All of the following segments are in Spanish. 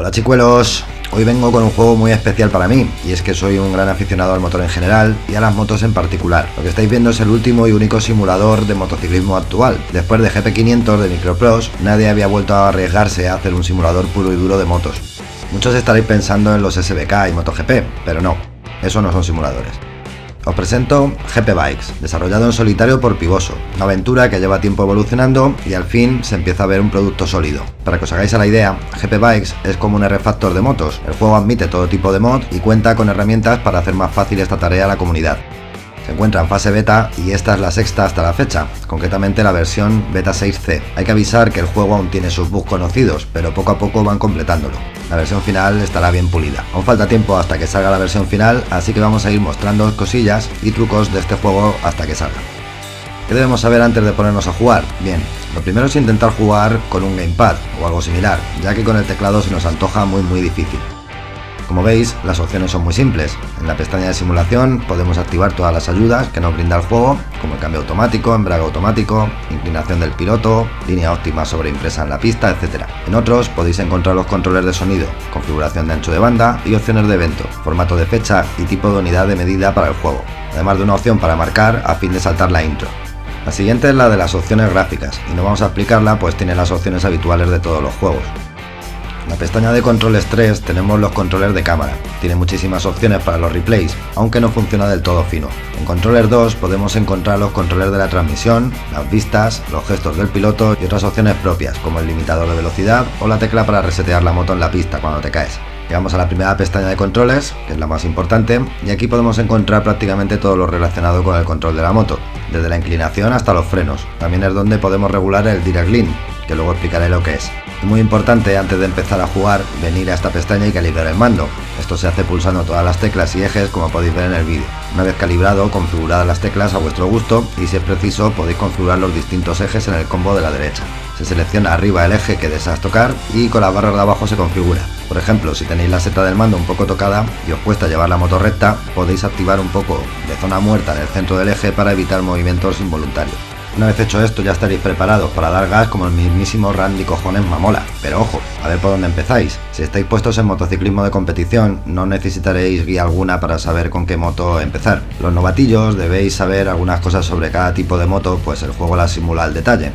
Hola chicuelos, hoy vengo con un juego muy especial para mí, y es que soy un gran aficionado al motor en general y a las motos en particular. Lo que estáis viendo es el último y único simulador de motociclismo actual. Después de GP500 de Microprose, nadie había vuelto a arriesgarse a hacer un simulador puro y duro de motos. Muchos estaréis pensando en los SBK y MotoGP, pero no, esos no son simuladores. Os presento GP Bikes, desarrollado en solitario por Pivoso, una aventura que lleva tiempo evolucionando y al fin se empieza a ver un producto sólido. Para que os hagáis a la idea, GP Bikes es como un R-Factor de motos. El juego admite todo tipo de mod y cuenta con herramientas para hacer más fácil esta tarea a la comunidad. Se encuentra en fase beta y esta es la sexta hasta la fecha, concretamente la versión beta 6C. Hay que avisar que el juego aún tiene sus bugs conocidos, pero poco a poco van completándolo. La versión final estará bien pulida. Aún falta tiempo hasta que salga la versión final, así que vamos a ir mostrando cosillas y trucos de este juego hasta que salga. ¿Qué debemos saber antes de ponernos a jugar? Bien, lo primero es intentar jugar con un gamepad o algo similar, ya que con el teclado se nos antoja muy difícil. Como veis, las opciones son muy simples. En la pestaña de simulación podemos activar todas las ayudas que nos brinda el juego, como el cambio automático, embrague automático, inclinación del piloto, línea óptima sobreimpresa en la pista, etc. En otros podéis encontrar los controles de sonido, configuración de ancho de banda y opciones de evento, formato de fecha y tipo de unidad de medida para el juego, además de una opción para marcar a fin de saltar la intro. La siguiente es la de las opciones gráficas, y no vamos a explicarla pues tiene las opciones habituales de todos los juegos. En la pestaña de controles 3 tenemos los controles de cámara, tiene muchísimas opciones para los replays, aunque no funciona del todo fino. En controller 2 podemos encontrar los controles de la transmisión, las vistas, los gestos del piloto y otras opciones propias, como el limitador de velocidad o la tecla para resetear la moto en la pista cuando te caes. Llegamos a la primera pestaña de controles, que es la más importante, y aquí podemos encontrar prácticamente todo lo relacionado con el control de la moto, desde la inclinación hasta los frenos. También es donde podemos regular el Direct Link, que luego explicaré lo que es. Es muy importante antes de empezar a jugar venir a esta pestaña y calibrar el mando. Esto se hace pulsando todas las teclas y ejes como podéis ver en el vídeo. Una vez calibrado, configuradas las teclas a vuestro gusto y si es preciso podéis configurar los distintos ejes en el combo de la derecha. Se selecciona arriba el eje que deseas tocar y con las barras de abajo se configura. Por ejemplo, si tenéis la seta del mando un poco tocada y os cuesta llevar la moto recta, podéis activar un poco de zona muerta en el centro del eje para evitar movimientos involuntarios. Una vez hecho esto ya estaréis preparados para dar gas como el mismísimo Randy Cojones Mamola. Pero ojo, a ver por dónde empezáis. Si estáis puestos en motociclismo de competición, no necesitaréis guía alguna para saber con qué moto empezar. Los novatillos debéis saber algunas cosas sobre cada tipo de moto, pues el juego las simula al detalle.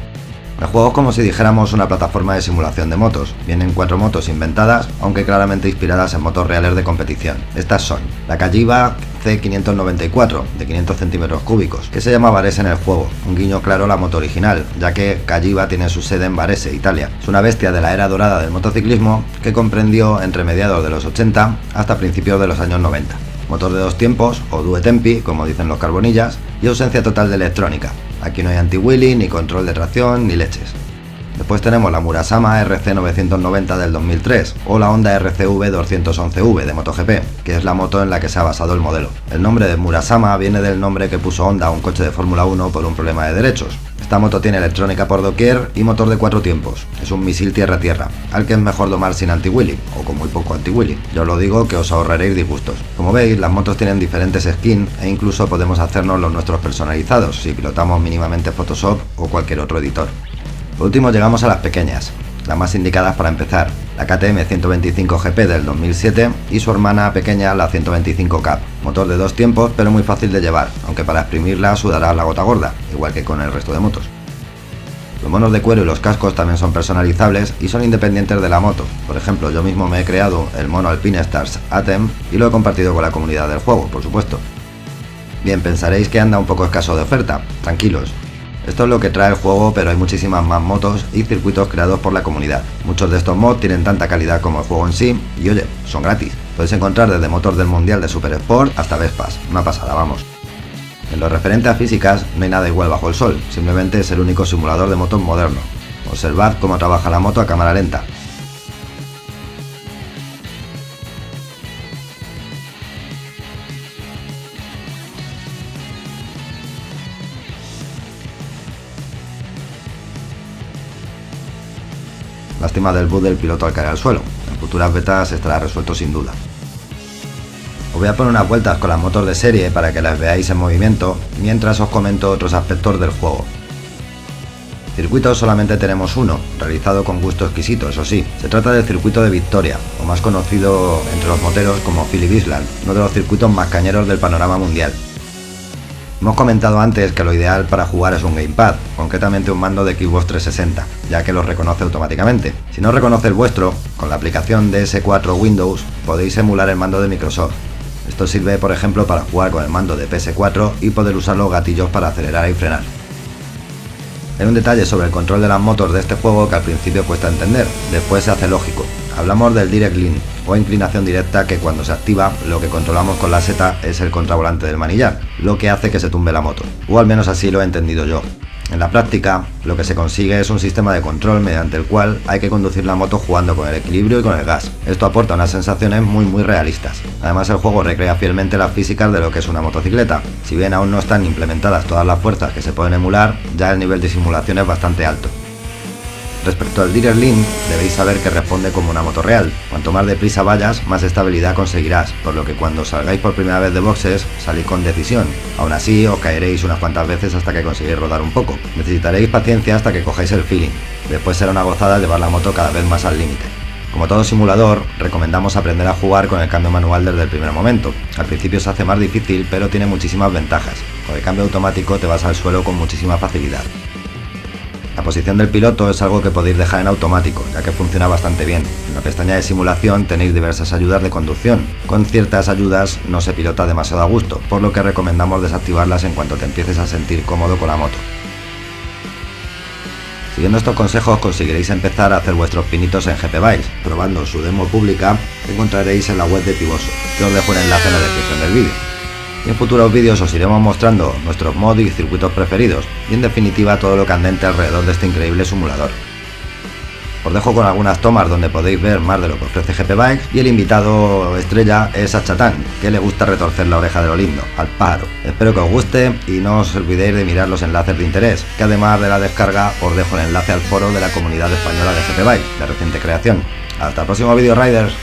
El juego es como si dijéramos una plataforma de simulación de motos. Vienen 4 motos inventadas, aunque claramente inspiradas en motos reales de competición. Estas son la Cagiva C594 de 500 centímetros cúbicos, que se llama Varese en el juego, un guiño claro a la moto original, ya que Cagiva tiene su sede en Varese, Italia. Es una bestia de la era dorada del motociclismo que comprendió entre mediados de los 80 hasta principios de los años 90. Motor de 2 tiempos, o Due Tempi, como dicen los carbonillas, y ausencia total de electrónica. Aquí no hay anti-wheelie, ni control de tracción, ni leches. Después tenemos la Murasama RC990 del 2003 o la Honda RCV 211V de MotoGP, que es la moto en la que se ha basado el modelo. El nombre de Murasama viene del nombre que puso Honda a un coche de Fórmula 1 por un problema de derechos. Esta moto tiene electrónica por doquier y motor de 4 tiempos. Es un misil tierra-tierra, al que es mejor domar sin anti-wheelie, o con muy poco anti-wheelie. Yo os lo digo que os ahorraréis disgustos. Como veis, las motos tienen diferentes skins e incluso podemos hacernos los nuestros personalizados si pilotamos mínimamente Photoshop o cualquier otro editor. Por último llegamos a las pequeñas, las más indicadas para empezar, la KTM 125 GP del 2007 y su hermana pequeña la 125 Cup, motor de 2 tiempos pero muy fácil de llevar, aunque para exprimirla sudará la gota gorda, igual que con el resto de motos. Los monos de cuero y los cascos también son personalizables y son independientes de la moto. Por ejemplo, yo mismo me he creado el mono Alpine Stars Atem y lo he compartido con la comunidad del juego, por supuesto. Bien, pensaréis que anda un poco escaso de oferta, tranquilos. Esto es lo que trae el juego, pero hay muchísimas más motos y circuitos creados por la comunidad. Muchos de estos mods tienen tanta calidad como el juego en sí y oye, son gratis. Podéis encontrar desde motos del Mundial de Super Sport hasta Vespas, una pasada, vamos. En lo referente a físicas, no hay nada igual bajo el sol, simplemente es el único simulador de motos moderno. Observad cómo trabaja la moto a cámara lenta. Lástima del bug del piloto al caer al suelo, en futuras betas estará resuelto sin duda. Os voy a poner unas vueltas con las motos de serie para que las veáis en movimiento, mientras os comento otros aspectos del juego. Circuitos solamente tenemos uno, realizado con gusto exquisito, eso sí. Se trata del circuito de Victoria, o más conocido entre los moteros como Phillip Island, uno de los circuitos más cañeros del panorama mundial. Hemos comentado antes que lo ideal para jugar es un gamepad, concretamente un mando de Xbox 360, ya que lo reconoce automáticamente. Si no reconoce el vuestro, con la aplicación DS4 Windows podéis emular el mando de Microsoft. Esto sirve, por ejemplo, para jugar con el mando de PS4 y poder usar los gatillos para acelerar y frenar. Hay un detalle sobre el control de las motos de este juego que al principio cuesta entender, después se hace lógico. Hablamos del Direct Lean, o inclinación directa, que cuando se activa, lo que controlamos con la seta es el contravolante del manillar, lo que hace que se tumbe la moto, o al menos así lo he entendido yo. En la práctica, lo que se consigue es un sistema de control mediante el cual hay que conducir la moto jugando con el equilibrio y con el gas. Esto aporta unas sensaciones muy realistas. Además, el juego recrea fielmente las físicas de lo que es una motocicleta. Si bien aún no están implementadas todas las fuerzas que se pueden emular, ya el nivel de simulación es bastante alto. Respecto al Direct Lean, debéis saber que responde como una moto real. Cuanto más deprisa vayas, más estabilidad conseguirás, por lo que cuando salgáis por primera vez de boxes, salid con decisión. Aún así, os caeréis unas cuantas veces hasta que consigáis rodar un poco. Necesitaréis paciencia hasta que cojáis el feeling. Después será una gozada llevar la moto cada vez más al límite. Como todo simulador, recomendamos aprender a jugar con el cambio manual desde el primer momento. Al principio se hace más difícil, pero tiene muchísimas ventajas. Con el cambio automático te vas al suelo con muchísima facilidad. La posición del piloto es algo que podéis dejar en automático, ya que funciona bastante bien. En la pestaña de simulación tenéis diversas ayudas de conducción. Con ciertas ayudas no se pilota demasiado a gusto, por lo que recomendamos desactivarlas en cuanto te empieces a sentir cómodo con la moto. Siguiendo estos consejos conseguiréis empezar a hacer vuestros pinitos en GP Bikes, probando su demo pública que encontraréis en la web de Pivoso, que os dejo un enlace en la descripción del vídeo. Y en futuros vídeos os iremos mostrando nuestros mods y circuitos preferidos, y en definitiva todo lo candente alrededor de este increíble simulador. Os dejo con algunas tomas donde podéis ver más de lo que ofrece GP Bikes, y el invitado estrella es a Chatán, que le gusta retorcer la oreja de lo lindo, al pájaro. Espero que os guste y no os olvidéis de mirar los enlaces de interés, que además de la descarga os dejo el enlace al foro de la comunidad española de GP Bikes, de reciente creación. Hasta el próximo vídeo, Riders.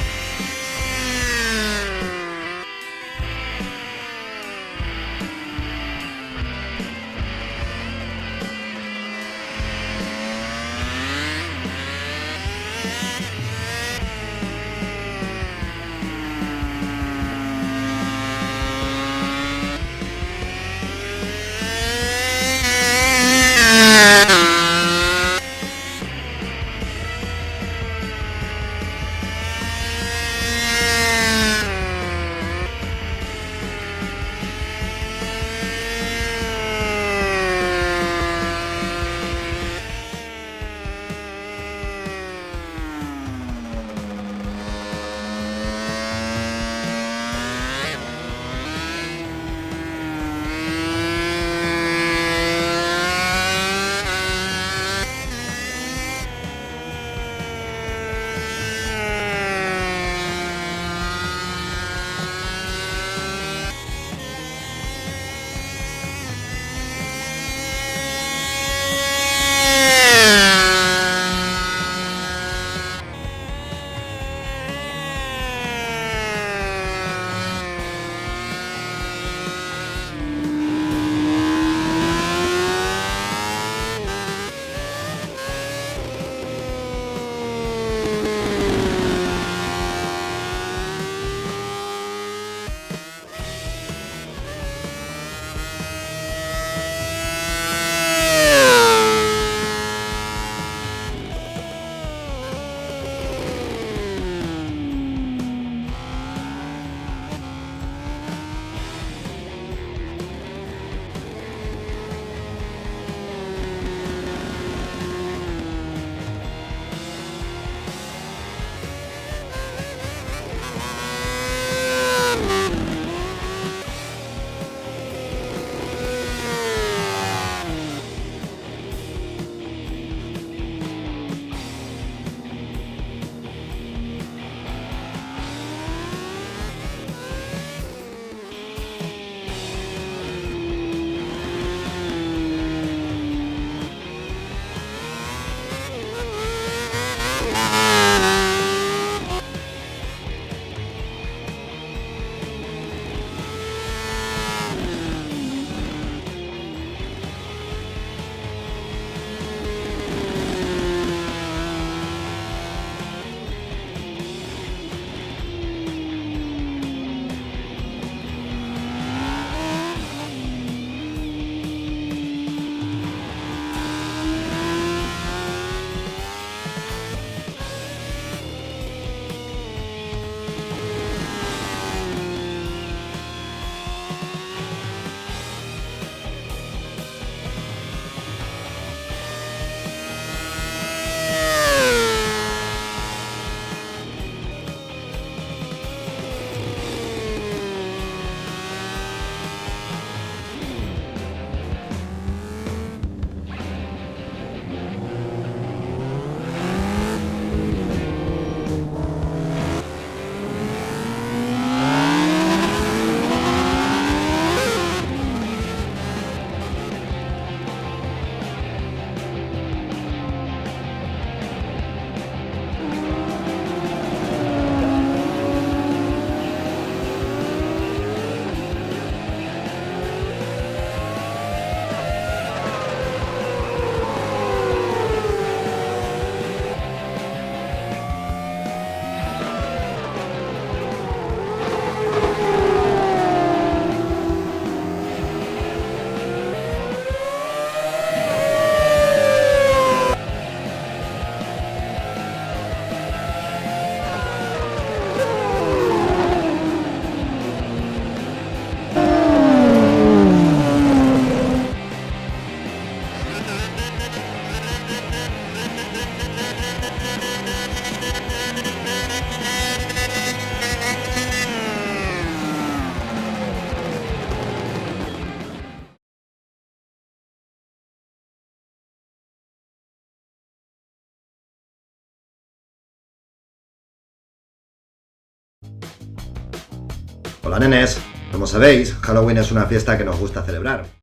Hola nenes, como sabéis, Halloween es una fiesta que nos gusta celebrar.